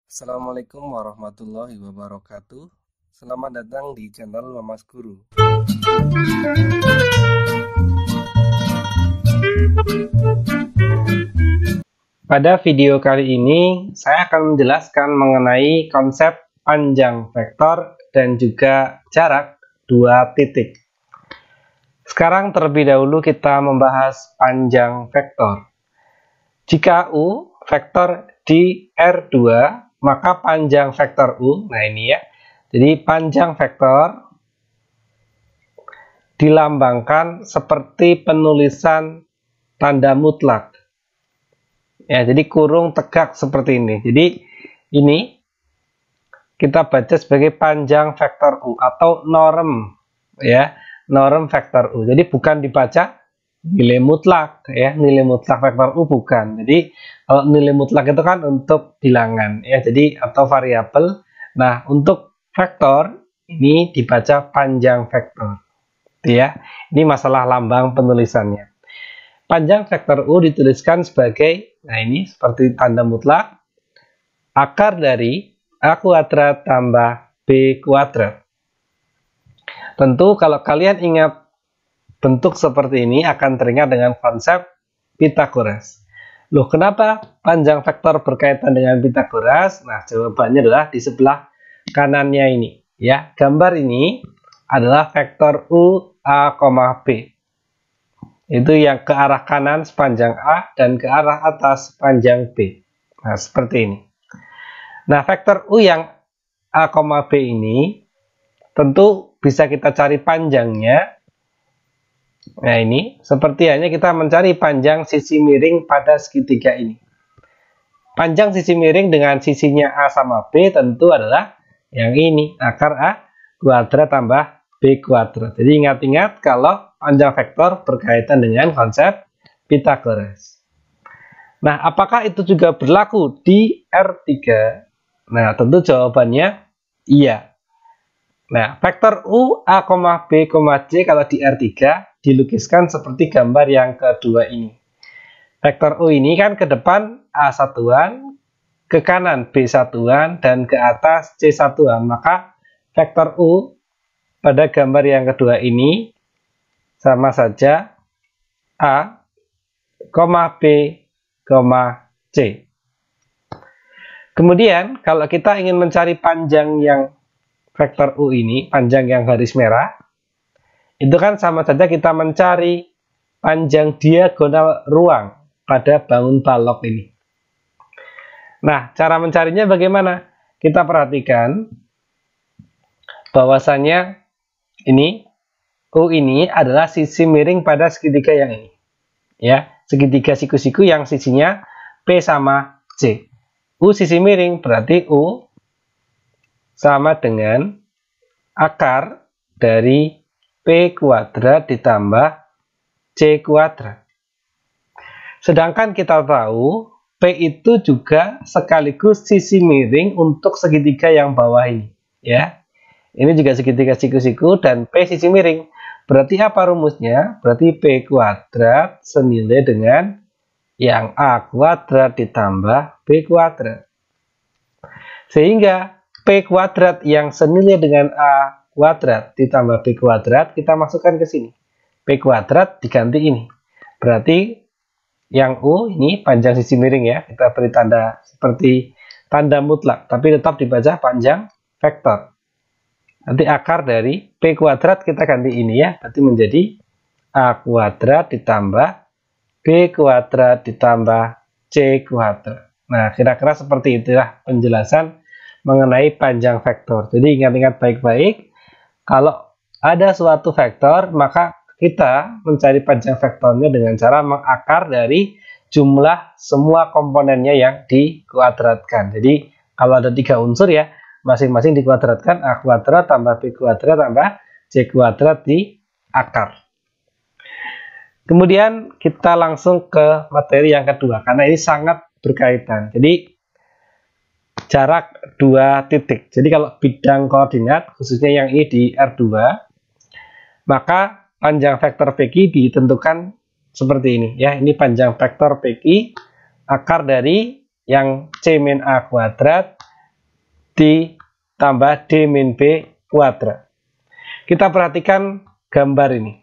Assalamualaikum warahmatullahi wabarakatuh. Selamat datang di channel Mamas Guru. Pada video kali ini, saya akan menjelaskan mengenai konsep panjang vektor dan juga jarak dua titik. Sekarang terlebih dahulu kita membahas panjang vektor. Jika U vektor di R2, maka panjang vektor U, nah ini ya, jadi panjang vektor dilambangkan seperti penulisan tanda mutlak. Ya, jadi kurung tegak seperti ini. Jadi ini kita baca sebagai panjang vektor U atau norm, ya, norm vektor U. Jadi bukan dibaca nilai mutlak, ya, nilai mutlak vektor U bukan. Jadi kalau nilai mutlak itu kan untuk bilangan, ya, jadi atau variabel. Nah, untuk vektor ini dibaca panjang vektor, ya. Ini masalah lambang penulisannya. Panjang vektor U dituliskan sebagai, nah ini seperti tanda mutlak, akar dari A kuadrat tambah B kuadrat. Tentu kalau kalian ingat bentuk seperti ini akan teringat dengan konsep Pythagoras. Loh, kenapa panjang vektor berkaitan dengan Pythagoras? Nah, jawabannya adalah di sebelah kanannya ini. Ya, gambar ini adalah vektor U, A, B. Itu yang ke arah kanan sepanjang A dan ke arah atas sepanjang B. Nah, seperti ini. Nah, vektor U yang A, B ini tentu bisa kita cari panjangnya. Nah, ini seperti hanya kita mencari panjang sisi miring pada segitiga ini. Panjang sisi miring dengan sisinya A sama B tentu adalah yang ini, akar A kuadrat tambah B kuadrat. Jadi ingat-ingat kalau panjang vektor berkaitan dengan konsep Pythagoras. Nah, apakah itu juga berlaku di R3? Nah, tentu jawabannya iya. Nah, vektor U, A, B, C kalau di R3 dilukiskan seperti gambar yang kedua ini. Vektor U ini kan ke depan A satuan, ke kanan B satuan, dan ke atas C satuan. Maka vektor U pada gambar yang kedua ini sama saja A, B, C. Kemudian kalau kita ingin mencari panjang yang vektor U ini, panjang yang garis merah, itu kan sama saja kita mencari panjang diagonal ruang pada bangun balok ini. Nah, cara mencarinya bagaimana? Kita perhatikan bahwasannya ini U ini adalah sisi miring pada segitiga yang ini. Ya, segitiga siku-siku yang sisinya P sama C. U sisi miring berarti U sama dengan akar dari P kuadrat ditambah C kuadrat. Sedangkan kita tahu P itu juga sekaligus sisi miring untuk segitiga yang bawah ini. Ya, ini juga segitiga siku-siku dan P sisi miring. Berarti apa rumusnya? Berarti P kuadrat senilai dengan yang A kuadrat ditambah B kuadrat. Sehingga P kuadrat yang senilai dengan A kuadrat ditambah B kuadrat kita masukkan ke sini. P kuadrat diganti ini. Berarti yang U ini panjang sisi miring ya. Kita beri tanda seperti tanda mutlak. Tapi tetap dibaca panjang vektor. Nanti akar dari P kuadrat kita ganti ini ya. Berarti menjadi A kuadrat ditambah B kuadrat ditambah C kuadrat. Nah, kira-kira seperti itulah penjelasan mengenai panjang vektor. Jadi ingat-ingat baik-baik, kalau ada suatu vektor, maka kita mencari panjang vektornya dengan cara mengakar dari jumlah semua komponennya yang dikuadratkan. Jadi kalau ada 3 unsur ya, masing-masing dikuadratkan, A kuadrat tambah B kuadrat tambah C kuadrat di akar. Kemudian kita langsung ke materi yang kedua, karena ini sangat berkaitan. Jadi jarak dua titik. Jadi kalau bidang koordinat, khususnya yang ini di R2, maka panjang vektor PQ ditentukan seperti ini ya. Ini panjang vektor PQ, akar dari yang C min A kuadrat ditambah D min B kuadrat. Kita perhatikan gambar ini.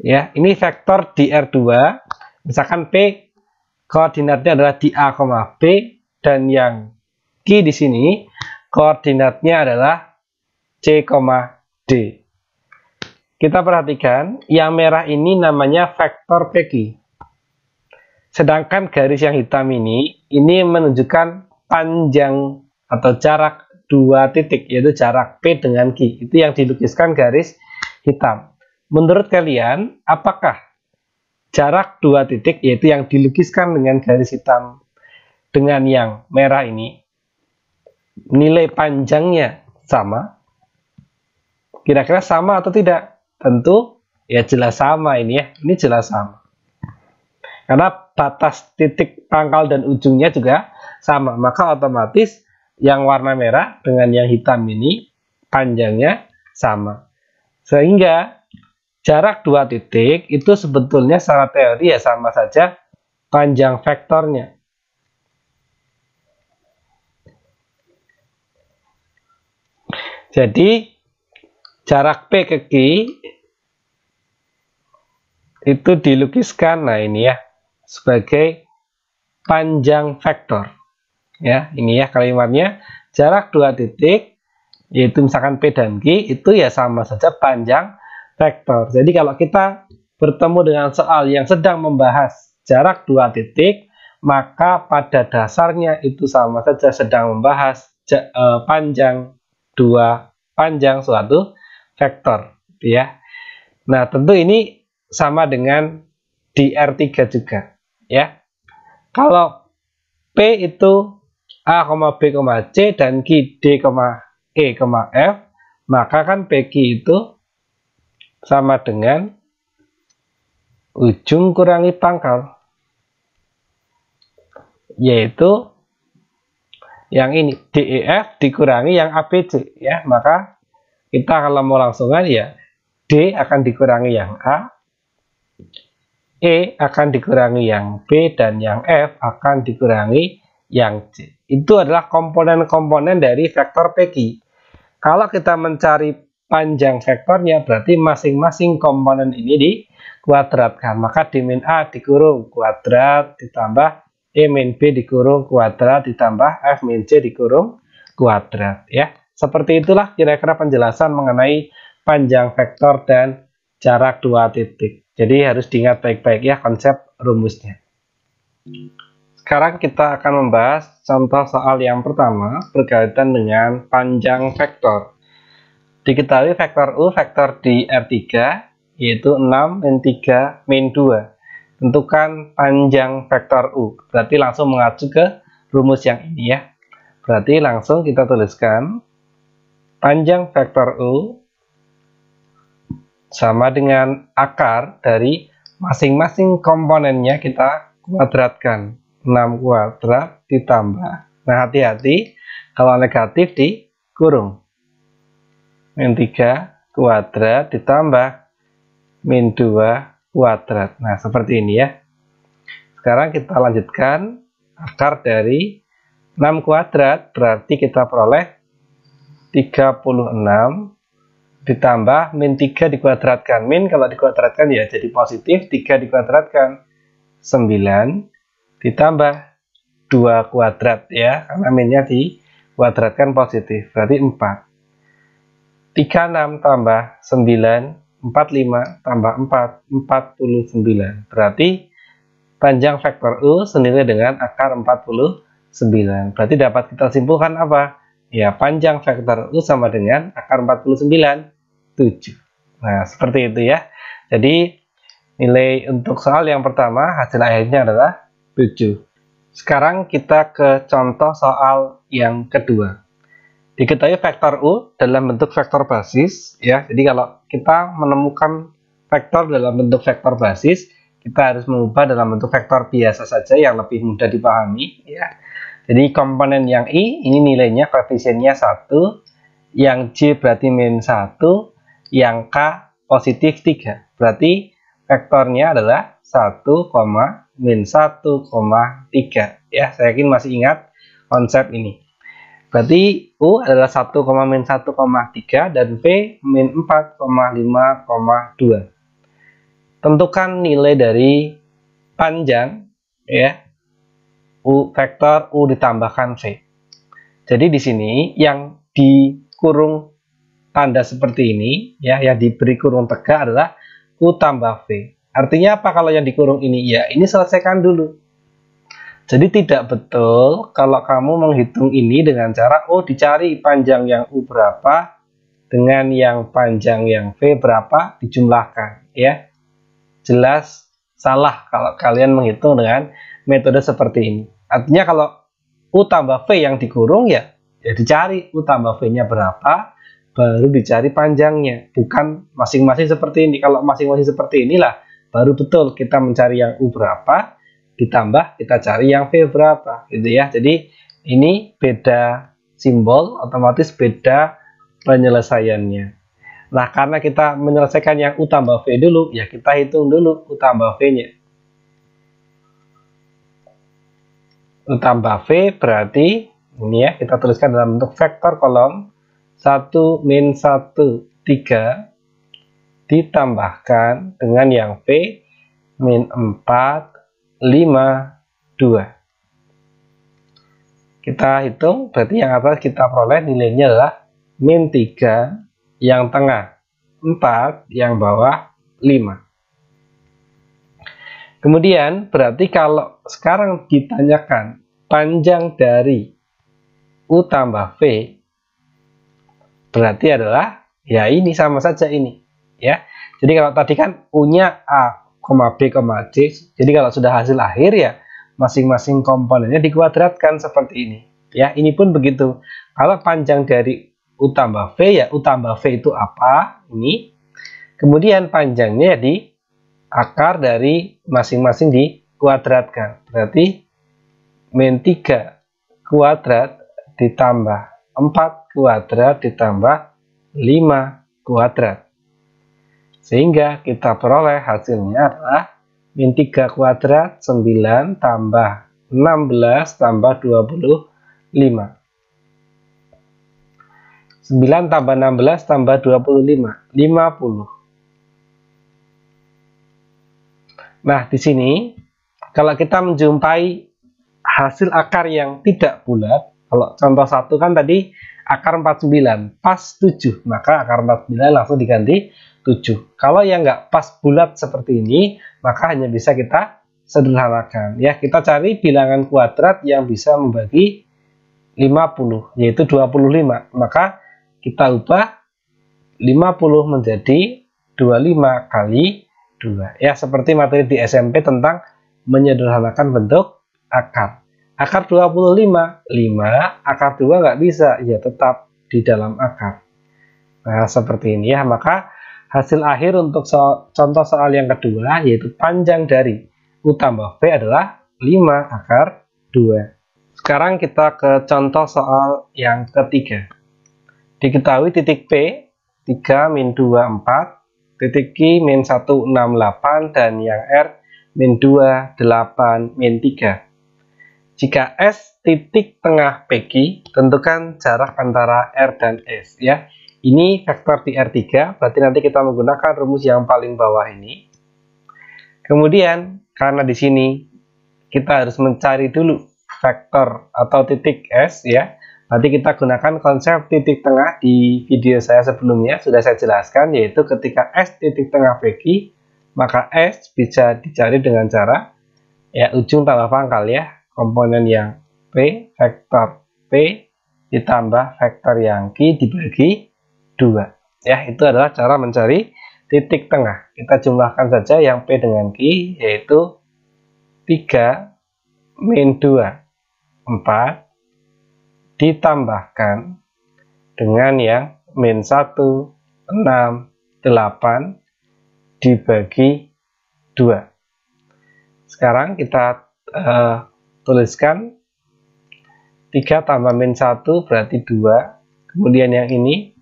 Ya, ini vektor di R2. Misalkan P koordinatnya adalah di A, B, dan yang Q di sini koordinatnya adalah C, D. Kita perhatikan, yang merah ini namanya vektor PQ. Sedangkan garis yang hitam ini menunjukkan panjang atau jarak dua titik, yaitu jarak P dengan Q. Itu yang dilukiskan garis hitam. Menurut kalian, apakah jarak dua titik, yaitu yang dilukiskan dengan garis hitam, dengan yang merah ini, nilai panjangnya sama? Kira-kira sama atau tidak? Tentu ya jelas sama ini ya. Ini jelas sama. Karena batas titik pangkal dan ujungnya juga sama. Maka otomatis yang warna merah dengan yang hitam ini panjangnya sama. Sehingga jarak dua titik itu sebetulnya secara teori ya sama saja panjang vektornya. Jadi jarak P ke Q itu dilukiskan, nah ini ya, sebagai panjang vektor. Ya, ini ya kalimatnya, jarak dua titik, yaitu misalkan P dan Q, itu ya sama saja panjang vektor. Jadi kalau kita bertemu dengan soal yang sedang membahas jarak dua titik, maka pada dasarnya itu sama saja sedang membahas panjang suatu vektor, ya. Nah, tentu ini sama dengan di R3 juga, ya. Kalau P itu A, B, C dan Q, D, E, F, maka kan PQ itu sama dengan ujung kurangi pangkal, yaitu yang ini DEF dikurangi yang ABC, ya. Maka kita kalau mau langsungan ya D akan dikurangi yang A, E akan dikurangi yang B, dan yang F akan dikurangi yang C. Itu adalah komponen-komponen dari vektor PQ. Kalau kita mencari panjang vektornya, berarti masing-masing komponen ini dikuadratkan. Maka D min A dikurung kuadrat ditambah E min B dikurung kuadrat ditambah F min C dikurung kuadrat, ya. Seperti itulah kira-kira penjelasan mengenai panjang vektor dan jarak dua titik. Jadi harus diingat baik-baik ya konsep rumusnya. Sekarang kita akan membahas contoh soal yang pertama berkaitan dengan panjang vektor. Diketahui vektor U vektor di R3 yaitu 6 min 3 min 2. Tentukan panjang vektor U. Berarti langsung mengacu ke rumus yang ini ya. Berarti langsung kita tuliskan panjang vektor U sama dengan akar dari masing-masing komponennya kita kuadratkan. 6 kuadrat ditambah. Nah, hati-hati kalau negatif dikurung. Min 3 kuadrat ditambah min 2 kuadrat. Nah, seperti ini ya. Sekarang kita lanjutkan akar dari 6 kuadrat, berarti kita peroleh 36 ditambah min 3 dikuadratkan. Min kalau dikuadratkan ya jadi positif, 3 dikuadratkan 9 ditambah 2 kuadrat ya, karena minnya dikuadratkan positif, berarti 4. 36 tambah 9, 45 tambah 4, 49. Berarti panjang vektor U senilai dengan akar 49. Berarti dapat kita simpulkan apa? Ya, panjang vektor U sama dengan akar 49, 7. Nah, seperti itu ya. Jadi, nilai untuk soal yang pertama, hasil akhirnya adalah 7. Sekarang kita ke contoh soal yang kedua. Diketahui vektor U dalam bentuk vektor basis, ya. Jadi kalau kita menemukan vektor dalam bentuk vektor basis, kita harus mengubah dalam bentuk vektor biasa saja yang lebih mudah dipahami, ya. Jadi komponen yang I ini nilainya koefisiennya 1, yang J berarti min 1, yang K positif 3. Berarti vektornya adalah 1, min 1,3. Ya, saya yakin masih ingat konsep ini. Berarti U adalah 1, min 1,3 dan V min 4,5,2. Tentukan nilai dari panjang, ya, U vektor U ditambahkan V. Jadi di sini yang dikurung tanda seperti ini, ya, yang diberi kurung tegak adalah U tambah V. Artinya apa kalau yang dikurung ini? Ya, ini selesaikan dulu. Jadi tidak betul kalau kamu menghitung ini dengan cara, oh dicari panjang yang U berapa dengan yang panjang yang V berapa dijumlahkan, ya. Jelas salah kalau kalian menghitung dengan metode seperti ini. Artinya kalau U tambah V yang dikurung, ya dicari U tambah V-nya berapa, baru dicari panjangnya. Bukan masing-masing seperti ini. Kalau masing-masing seperti inilah, baru betul kita mencari yang U berapa, ditambah kita cari yang V berapa, gitu ya. Jadi ini beda simbol, otomatis beda penyelesaiannya. Nah, karena kita menyelesaikan yang U tambah V dulu, ya kita hitung dulu U tambah V-nya. U tambah V berarti, ini ya, kita tuliskan dalam bentuk vektor kolom 1, min 1, 3, ditambahkan dengan yang V, min 4, 5, 2. Kita hitung, berarti yang atas kita peroleh nilainya adalah min 3, yang tengah 4, yang bawah 5. Kemudian berarti kalau sekarang ditanyakan panjang dari U tambah V, berarti adalah ya ini sama saja ini, ya. Jadi kalau tadi kan U-nya A, B, C. Jadi kalau sudah hasil akhir ya masing-masing komponennya dikuadratkan seperti ini. Ya, ini pun begitu. Kalau panjang dari U tambah V, ya U tambah V itu apa? Ini. Kemudian panjangnya di akar dari masing-masing dikuadratkan. Berarti min 3 kuadrat ditambah 4 kuadrat ditambah 5 kuadrat. Sehingga kita peroleh hasilnya adalah min 3 kuadrat 9 tambah 16 tambah 25. 9 tambah 16 tambah 25, 50. Nah, di sini kalau kita menjumpai hasil akar yang tidak bulat, kalau contoh 1 kan tadi akar 49, pas 7, maka akar 49 langsung diganti 7. Kalau yang nggak pas bulat seperti ini, maka hanya bisa kita sederhanakan. Ya, kita cari bilangan kuadrat yang bisa membagi 50, yaitu 25. Maka kita ubah 50 menjadi 25 kali 2. Ya, seperti materi di SMP tentang menyederhanakan bentuk akar. Akar 25, 5, akar 2 nggak bisa, ya tetap di dalam akar. Nah, seperti ini ya. Maka hasil akhir untuk contoh soal yang kedua, yaitu panjang dari U tambah V adalah 5 akar 2. Sekarang kita ke contoh soal yang ketiga. Diketahui titik P 3, min 2, 4, titik Q, min 1, 6, 8, dan yang R, min 2, 8, min 3. Jika S titik tengah PQ, tentukan jarak antara R dan S. Ya, ini vektor di R3, berarti nanti kita menggunakan rumus yang paling bawah ini. Kemudian, karena di sini kita harus mencari dulu vektor atau titik S, ya. Nanti kita gunakan konsep titik tengah di video saya sebelumnya, sudah saya jelaskan, yaitu ketika S titik tengah PQ, maka S bisa dicari dengan cara ya ujung tambah pangkal ya, komponen yang P, vektor P ditambah vektor yang Q dibagi 2. Ya, itu adalah cara mencari titik tengah. Kita jumlahkan saja yang P dengan Q, yaitu 3, min 2, 4, ditambahkan dengan yang min 1, 6, 8 dibagi 2. Sekarang kita tuliskan 3 tambah min 1 berarti 2. Kemudian yang ini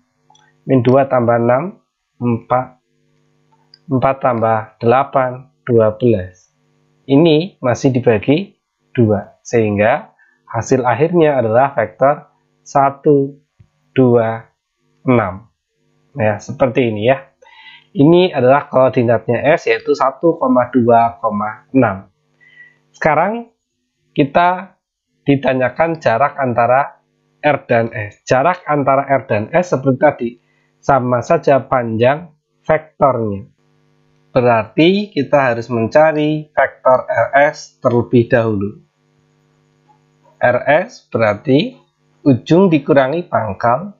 min 2 tambah 6, 4. 4 tambah 8, 12. Ini masih dibagi 2, sehingga hasil akhirnya adalah vektor 1, 2, 6. Ya, seperti ini ya. Ini adalah koordinatnya S, yaitu 1,2,6. Sekarang kita ditanyakan jarak antara R dan S. Jarak antara R dan S seperti tadi, sama saja panjang vektornya. Berarti kita harus mencari vektor RS terlebih dahulu. RS berarti ujung dikurangi pangkal,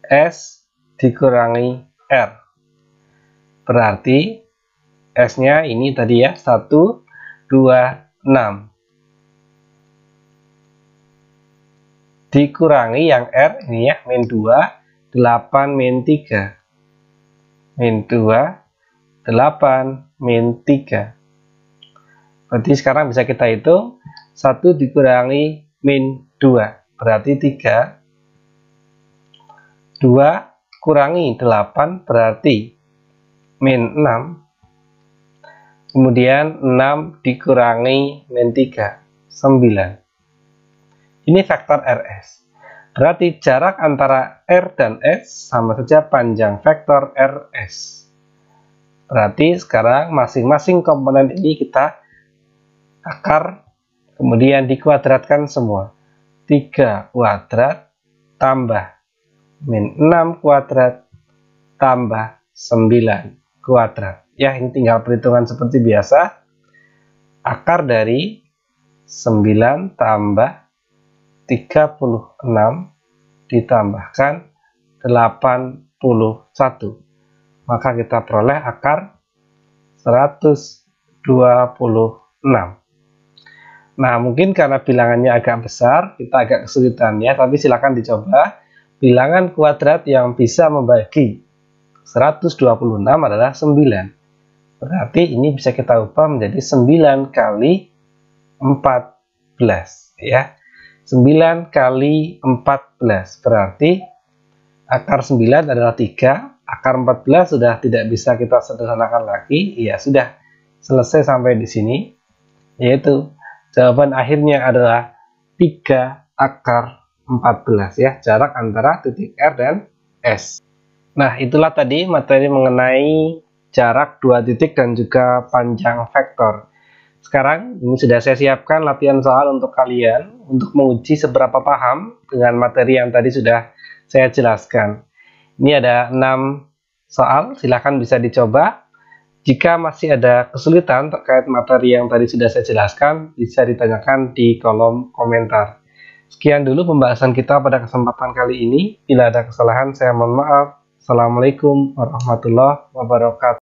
S dikurangi R. Berarti S-nya ini tadi ya, 1, 2, 6. Dikurangi yang R ini ya, min 2, 8, min 3. Min 2, 8, min 3. Berarti sekarang bisa kita hitung 1 dikurangi min 2 berarti 3. 2 kurangi 8 berarti min 6. Kemudian 6 dikurangi min 3, 9. Ini vektor RS. Berarti jarak antara R dan S sama saja panjang vektor RS. Berarti sekarang masing-masing komponen ini kita akar, kemudian dikuadratkan semua. 3 kuadrat tambah min 6 kuadrat tambah 9 kuadrat. Ya, ini tinggal perhitungan seperti biasa. Akar dari 9 tambah 36 ditambahkan 81. Maka kita peroleh akar 126. Nah, mungkin karena bilangannya agak besar, kita agak kesulitan ya, tapi silakan dicoba. Bilangan kuadrat yang bisa membagi 126 adalah 9. Berarti ini bisa kita ubah menjadi 9 kali 14 ya. 9 kali 14 berarti akar 9 adalah 3. Akar 14 sudah tidak bisa kita sederhanakan lagi. Ya sudah selesai sampai di sini. Yaitu jawaban akhirnya adalah 3 akar 14 ya. Jarak antara titik R dan S. Nah, itulah tadi materi mengenai jarak dua titik dan juga panjang vektor. Sekarang ini sudah saya siapkan latihan soal untuk kalian untuk menguji seberapa paham dengan materi yang tadi sudah saya jelaskan. Ini ada 6 soal, silahkan bisa dicoba. Jika masih ada kesulitan terkait materi yang tadi sudah saya jelaskan, bisa ditanyakan di kolom komentar. Sekian dulu pembahasan kita pada kesempatan kali ini. Bila ada kesalahan, saya mohon maaf. Assalamualaikum warahmatullahi wabarakatuh.